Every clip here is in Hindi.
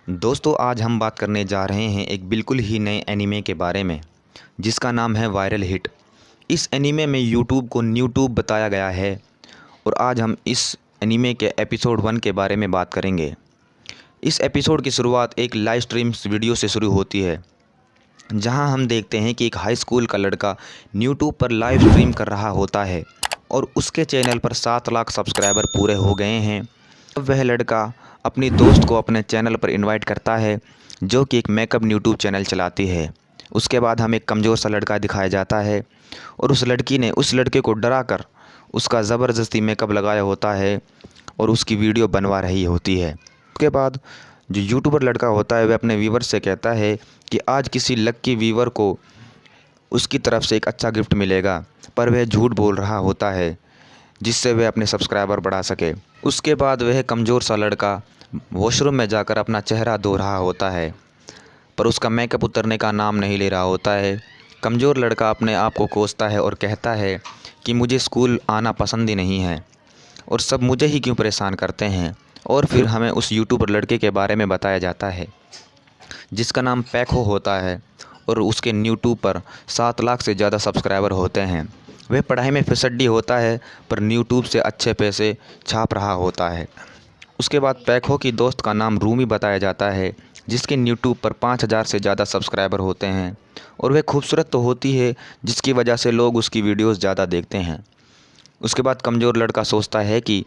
दोस्तों आज हम बात करने जा रहे हैं एक बिल्कुल ही नए एनीमे के बारे में जिसका नाम है वायरल हिट। इस एनीमे में यूट्यूब को न्यू ट्यूब बताया गया है और आज हम इस एनीमे के एपिसोड 1 के बारे में बात करेंगे। इस एपिसोड की शुरुआत एक लाइव स्ट्रीम वीडियो से शुरू होती है जहां हम देखते हैं कि एक हाई स्कूल का लड़का यूट्यूब पर लाइव स्ट्रीम कर रहा होता है और उसके चैनल पर 7 लाख सब्सक्राइबर पूरे हो गए हैं। अब वह लड़का अपनी दोस्त को अपने चैनल पर इनवाइट करता है जो कि एक मेकअप यूट्यूब चैनल चलाती है। उसके बाद हमें एक कमज़ोर सा लड़का दिखाया जाता है और उस लड़की ने उस लड़के को डरा कर उसका ज़बरदस्ती मेकअप लगाया होता है और उसकी वीडियो बनवा रही होती है। उसके बाद जो यूट्यूबर लड़का होता है वह अपने व्यूवर से कहता है कि आज किसी लक्की व्यूवर को उसकी तरफ से एक अच्छा गिफ्ट मिलेगा, पर वह झूठ बोल रहा होता है जिससे वह अपने सब्सक्राइबर बढ़ा सके। उसके बाद वह कमज़ोर सा लड़का वॉशरूम में जाकर अपना चेहरा धो रहा होता है पर उसका मेकअप उतरने का नाम नहीं ले रहा होता है। कमज़ोर लड़का अपने आप को कोसता है और कहता है कि मुझे स्कूल आना पसंद ही नहीं है और सब मुझे ही क्यों परेशान करते हैं। और फिर हमें उस यूट्यूबर लड़के के बारे में बताया जाता है जिसका नाम पैखो होता है और उसके यूट्यूब पर 7 लाख से ज़्यादा सब्सक्राइबर होते हैं। वह पढ़ाई में फिसड्डी होता है पर यूट्यूब से अच्छे पैसे छाप रहा होता है। उसके बाद पैखो की दोस्त का नाम रूमी बताया जाता है जिसके यूट्यूब पर 5000 से ज़्यादा सब्सक्राइबर होते हैं और वह खूबसूरत तो होती है जिसकी वजह से लोग उसकी वीडियोस ज़्यादा देखते हैं। उसके बाद कमज़ोर लड़का सोचता है कि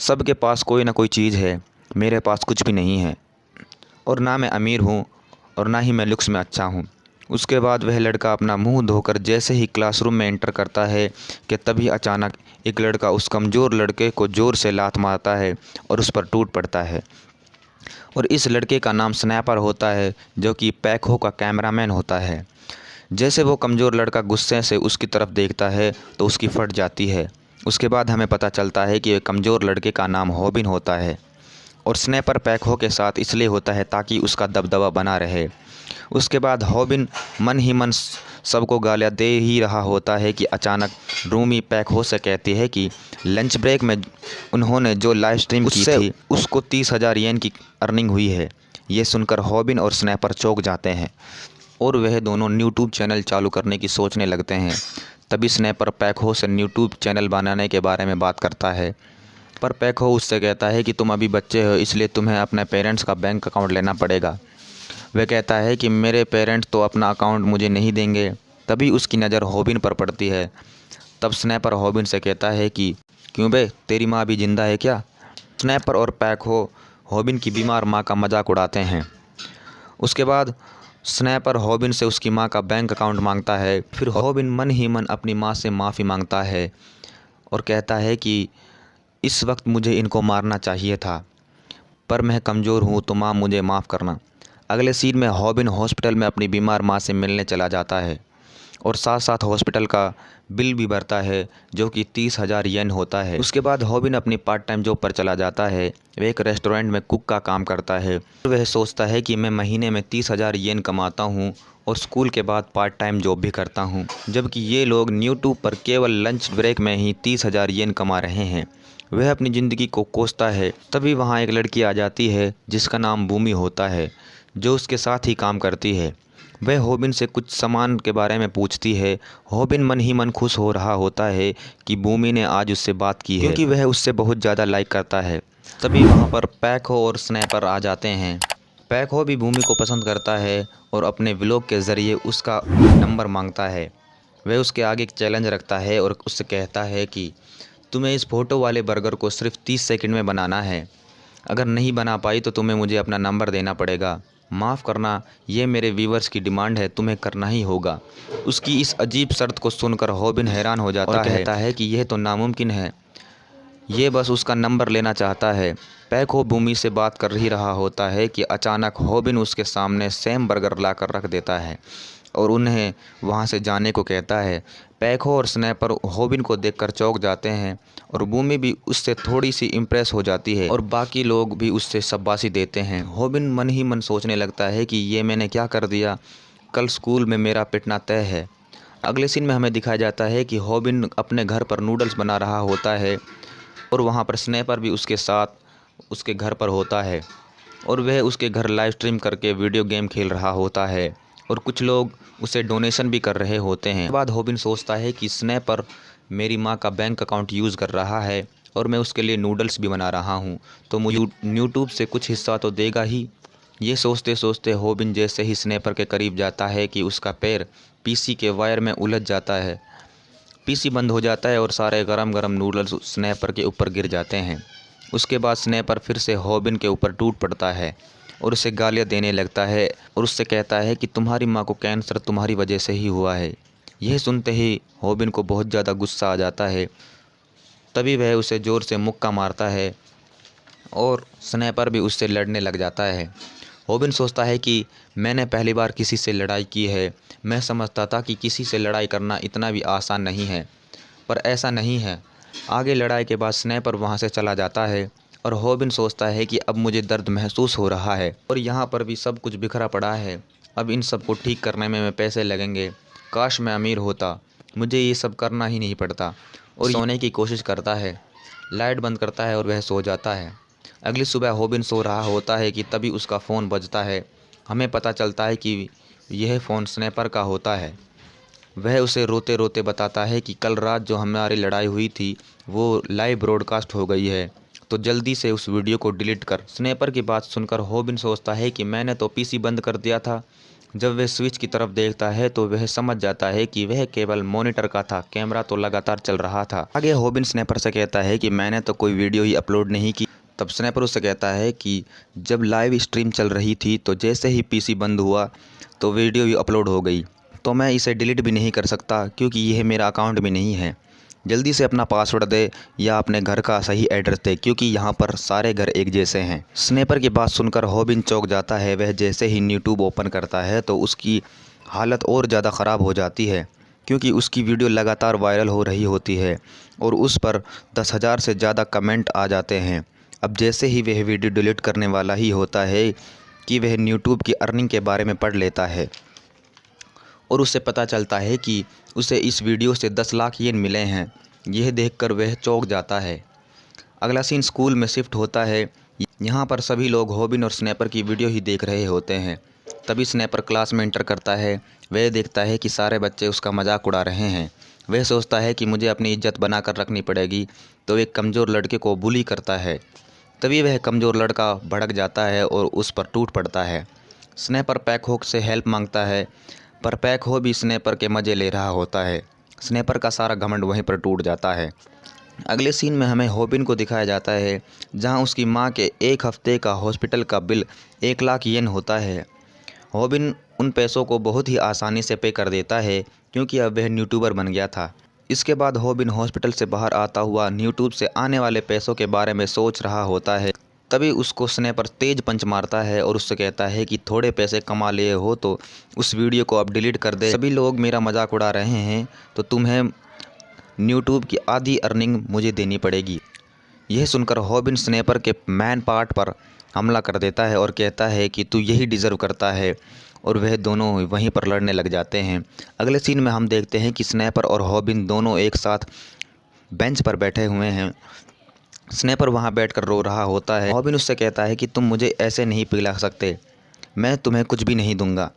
सबके पास कोई ना कोई चीज़ है, मेरे पास कुछ भी नहीं है और ना मैं अमीर हूँ और ना ही मैं लुक्स में अच्छा हूँ। उसके बाद वह लड़का अपना मुंह धोकर जैसे ही क्लासरूम में एंटर करता है कि तभी अचानक एक लड़का उस कमज़ोर लड़के को ज़ोर से लात मारता है और उस पर टूट पड़ता है। और इस लड़के का नाम स्नैपर होता है जो कि पैखो का कैमरामैन होता है। जैसे वो कमज़ोर लड़का गुस्से से उसकी तरफ देखता है तो उसकी फट जाती है। उसके बाद हमें पता चलता है कि कमज़ोर लड़के का नाम हॉबिन होता है और स्नैपर पैखो के साथ इसलिए होता है ताकि उसका दबदबा बना रहे। उसके बाद हॉबिन मन ही मन सबको गालियाँ दे ही रहा होता है कि अचानक रूमी पैखो से कहती है कि लंच ब्रेक में उन्होंने जो लाइव स्ट्रीम की थी उसको 30,000 येन की अर्निंग हुई है। ये सुनकर हॉबिन और स्नैपर चौंक जाते हैं और वह दोनों यूट्यूब चैनल चालू करने की सोचने लगते हैं। तभी स्नैपर पैखो से यूट्यूब चैनल बनाने के बारे में बात करता है पर पैखो उससे कहता है कि तुम अभी बच्चे हो इसलिए तुम्हें अपने पेरेंट्स का बैंक अकाउंट लेना पड़ेगा। वह कहता है कि मेरे पेरेंट्स तो अपना अकाउंट मुझे नहीं देंगे। तभी उसकी नज़र हॉबिन पर पड़ती है। तब स्नैपर हॉबिन से कहता है कि क्यों बे, तेरी माँ भी ज़िंदा है क्या। स्नैपर और पैखो हॉबिन की बीमार माँ का मजाक उड़ाते हैं। उसके बाद स्नैपर हॉबिन से उसकी माँ का बैंक अकाउंट मांगता है। फिर हॉबिन मन ही मन अपनी माँ से माफ़ी मांगता है और कहता है कि इस वक्त मुझे इनको मारना चाहिए था पर मैं कमज़ोर हूँ तो माँ मुझे माफ़ करना। अगले सीन में हॉबिन हॉस्पिटल में अपनी बीमार माँ से मिलने चला जाता है और साथ साथ हॉस्पिटल का बिल भी भरता है जो कि 30,000 येन होता है। उसके बाद हॉबिन अपनी पार्ट टाइम जॉब पर चला जाता है। वह एक रेस्टोरेंट में कुक का काम करता है। वह सोचता है कि मैं महीने में 30,000 येन कमाता हूँ और स्कूल के बाद पार्ट टाइम जॉब भी करता हूँ, जबकि ये लोग यूट्यूब पर केवल लंच ब्रेक में ही 30,000 येन कमा रहे हैं। वह अपनी ज़िंदगी को कोसता है। तभी वहाँ एक लड़की आ जाती है जिसका नाम बूमी होता है जो उसके साथ ही काम करती है। वह हॉबिन से कुछ सामान के बारे में पूछती है। हॉबिन मन ही मन खुश हो रहा होता है कि बूमी ने आज उससे बात की है क्योंकि वह उससे बहुत ज़्यादा लाइक करता है। तभी वहाँ पर पैखो और स्नैपर आ जाते हैं। पैखो भी बूमी को पसंद करता है और अपने व्लॉग के ज़रिए उसका नंबर मांगता है। वह उसके आगे एक चैलेंज रखता है और उससे कहता है कि तुम्हें इस फ़ोटो वाले बर्गर को सिर्फ 30 सेकंड में बनाना है। अगर नहीं बना पाई तो तुम्हें मुझे अपना नंबर देना पड़ेगा। माफ़ करना, ये मेरे व्यूवर्स की डिमांड है, तुम्हें करना ही होगा। उसकी इस अजीब शर्त को सुनकर हॉबिन हैरान हो जाता और कहता है कि यह तो नामुमकिन है, ये बस उसका नंबर लेना चाहता है। पैखो बूमी से बात कर ही रहा होता है कि अचानक हॉबिन उसके सामने सेम बर्गर लाकर रख देता है और उन्हें वहां से जाने को कहता है। पैखो और स्नैपर हॉबिन को देखकर चौंक जाते हैं और बूमी भी उससे थोड़ी सी इम्प्रेस हो जाती है और बाकी लोग भी उससे शाबाशी देते हैं। हॉबिन मन ही मन सोचने लगता है कि ये मैंने क्या कर दिया, कल स्कूल में मेरा पिटना तय है। अगले सीन में हमें दिखाया जाता है कि हॉबिन अपने घर पर नूडल्स बना रहा होता है और वहाँ पर स्नैपर भी उसके साथ उसके घर पर होता है। और वह उसके घर लाइव स्ट्रीम करके वीडियो गेम खेल रहा होता है और कुछ लोग उसे डोनेशन भी कर रहे होते हैं। उसके बाद हॉबिन सोचता है कि स्नैपर मेरी माँ का बैंक अकाउंट यूज़ कर रहा है और मैं उसके लिए नूडल्स भी बना रहा हूँ, तो मुझे यूट्यूब से कुछ हिस्सा तो देगा ही। ये सोचते सोचते हॉबिन जैसे ही स्नैपर के करीब जाता है कि उसका पैर पीसी के वायर में उलझ जाता है। पीसी बंद हो जाता है और सारे गरम गरम नूडल्स स्नैपर के ऊपर गिर जाते हैं। उसके बाद स्नैपर फिर से हॉबिन के ऊपर टूट पड़ता है और उसे गालियाँ देने लगता है और उससे कहता है कि तुम्हारी माँ को कैंसर तुम्हारी वजह से ही हुआ है। यह सुनते ही हॉबिन को बहुत ज़्यादा गुस्सा आ जाता है। तभी वह उसे ज़ोर से मुक्का मारता है और स्नैपर भी उससे लड़ने लग जाता है। हॉबिन सोचता है कि मैंने पहली बार किसी से लड़ाई की है। मैं समझता था कि किसी से लड़ाई करना इतना भी आसान नहीं है, पर ऐसा नहीं है। आगे लड़ाई के बाद स्नैपर वहाँ से चला जाता है और हॉबिन सोचता है कि अब मुझे दर्द महसूस हो रहा है और यहाँ पर भी सब कुछ बिखरा पड़ा है। अब इन सब को ठीक करने में पैसे लगेंगे। काश मैं अमीर होता, मुझे ये सब करना ही नहीं पड़ता। और सोने की कोशिश करता है, लाइट बंद करता है और वह सो जाता है। अगली सुबह हॉबिन सो रहा होता है कि तभी उसका फ़ोन बजता है। हमें पता चलता है कि यह फ़ोन स्नैपर का होता है। वह उसे रोते रोते बताता है कि कल रात जो हमारी लड़ाई हुई थी वो लाइव ब्रॉडकास्ट हो गई है, तो जल्दी से उस वीडियो को डिलीट कर। स्नैपर की बात सुनकर हॉबिन सोचता है कि मैंने तो पीसी बंद कर दिया था। जब वह स्विच की तरफ देखता है तो वह समझ जाता है कि वह केवल मॉनिटर का था, कैमरा तो लगातार चल रहा था। आगे हॉबिन स्नैपर से कहता है कि मैंने तो कोई वीडियो ही अपलोड नहीं की। तब स्नैपर उससे कहता है कि जब लाइव स्ट्रीम चल रही थी तो जैसे ही पीसी बंद हुआ तो वीडियो भी अपलोड हो गई, तो मैं इसे डिलीट भी नहीं कर सकता क्योंकि यह मेरा अकाउंट भी नहीं है। जल्दी से अपना पासवर्ड दे या अपने घर का सही एड्रेस दे क्योंकि यहाँ पर सारे घर एक जैसे हैं। स्नैपर की बात सुनकर हॉबिन चौंक जाता है। वह जैसे ही यूट्यूब ओपन करता है तो उसकी हालत और ज़्यादा ख़राब हो जाती है क्योंकि उसकी वीडियो लगातार वायरल हो रही होती है और उस पर 10,000 से ज़्यादा कमेंट आ जाते हैं। अब जैसे ही वह वीडियो डिलीट करने वाला ही होता है कि वह यूट्यूब की अर्निंग के बारे में पढ़ लेता है और उसे पता चलता है कि उसे इस वीडियो से 10 लाख येन मिले हैं। यह देखकर वह चौंक जाता है। अगला सीन स्कूल में शिफ्ट होता है। यहाँ पर सभी लोग हॉबिन और स्नैपर की वीडियो ही देख रहे होते हैं। तभी स्नैपर क्लास में एंटर करता है। वह देखता है कि सारे बच्चे उसका मजाक उड़ा रहे हैं। वह सोचता है कि मुझे अपनी इज्जत बनाकर रखनी पड़ेगी, तो एक कमज़ोर लड़के को बुली करता है। तभी वह कमज़ोर लड़का भड़क जाता है और उस पर टूट पड़ता है। स्नैपर पैकहॉक से हेल्प मांगता है, पर पैकहो भी स्नैपर के मज़े ले रहा होता है। स्नैपर का सारा घमंड वहीं पर टूट जाता है। अगले सीन में हमें हॉबिन को दिखाया जाता है जहां उसकी मां के 1 हफ्ते का हॉस्पिटल का बिल 1 लाख येन होता है। हॉबिन उन पैसों को बहुत ही आसानी से पे कर देता है क्योंकि अब वह यूट्यूबर बन गया था। इसके बाद हॉबिन हॉस्पिटल से बाहर आता हुआ यूट्यूब से आने वाले पैसों के बारे में सोच रहा होता है। तभी उसको स्नैपर तेज पंच मारता है और उससे कहता है कि थोड़े पैसे कमा लिए हो तो उस वीडियो को अब डिलीट कर दे। सभी लोग मेरा मजाक उड़ा रहे हैं तो तुम्हें यूट्यूब की आधी अर्निंग मुझे देनी पड़ेगी। यह सुनकर हॉबिन स्नैपर के मैन पार्ट पर हमला कर देता है और कहता है कि तू यही डिज़र्व करता है, और वह दोनों वहीं पर लड़ने लग जाते हैं। अगले सीन में हम देखते हैं कि स्नैपर और हॉबिन दोनों एक साथ बेंच पर बैठे हुए हैं। स्नैपर वहां बैठकर रो रहा होता है। हॉबिन उससे कहता है कि तुम मुझे ऐसे नहीं पिघला सकते, मैं तुम्हें कुछ भी नहीं दूंगा।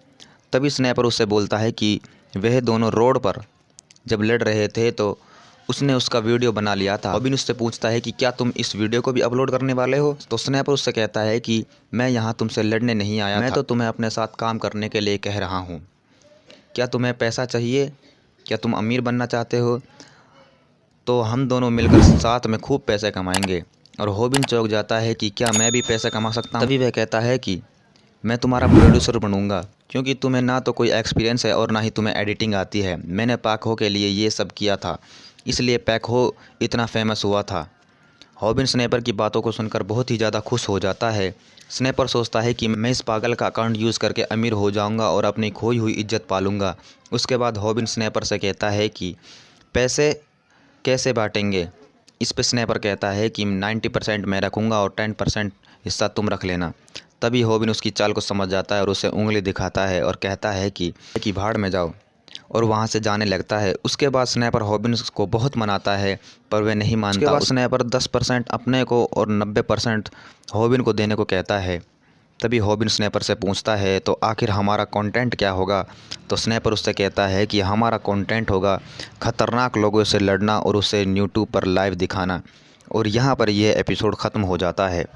तभी स्नैपर उससे बोलता है कि वह दोनों रोड पर जब लड़ रहे थे तो उसने उसका वीडियो बना लिया था। हॉबिन उससे पूछता है कि क्या तुम इस वीडियो को भी अपलोड करने वाले हो? तो स्नैपर उससे कहता है कि मैं यहाँ तुमसे लड़ने नहीं आया, मैं तो तुम्हें अपने साथ काम करने के लिए कह रहा हूँ। क्या तुम्हें पैसा चाहिए? क्या तुम अमीर बनना चाहते हो? तो हम दोनों मिलकर साथ में खूब पैसे कमाएंगे। और हॉबिन चौंक जाता है कि क्या मैं भी पैसे कमा सकता हूँ? तभी वह कहता है कि मैं तुम्हारा प्रोड्यूसर बनूंगा क्योंकि तुम्हें ना तो कोई एक्सपीरियंस है और ना ही तुम्हें एडिटिंग आती है। मैंने पैकहो के लिए ये सब किया था, इसलिए पैकहो इतना फेमस हुआ था। हॉबिन स्नैपर की बातों को सुनकर बहुत ही ज़्यादा खुश हो जाता है। स्नैपर सोचता है कि मैं इस पागल का अकाउंट यूज़ करके अमीर हो जाऊंगा और अपनी खोई हुई इज्जत पालूंगा। उसके बाद हॉबिन स्नैपर से कहता है कि पैसे कैसे बांटेंगे? इस पे स्नैपर कहता है कि 90% मैं रखूँगा और 10% हिस्सा तुम रख लेना। तभी हॉबिन उसकी चाल को समझ जाता है और उसे उंगली दिखाता है और कहता है कि भाड़ में जाओ, और वहाँ से जाने लगता है। उसके बाद स्नैपर हॉबिन को बहुत मनाता है पर वह नहीं मानता। उसके बाद स्नैपर 10% अपने को और 90% हॉबिन को देने को कहता है। तभी हॉबिन स्नैपर से पूछता है तो आखिर हमारा कंटेंट क्या होगा। तो स्नैपर उससे कहता है कि हमारा कंटेंट होगा ख़तरनाक लोगों से लड़ना और उसे यूट्यूब पर लाइव दिखाना। और यहाँ पर यह एपिसोड ख़त्म हो जाता है।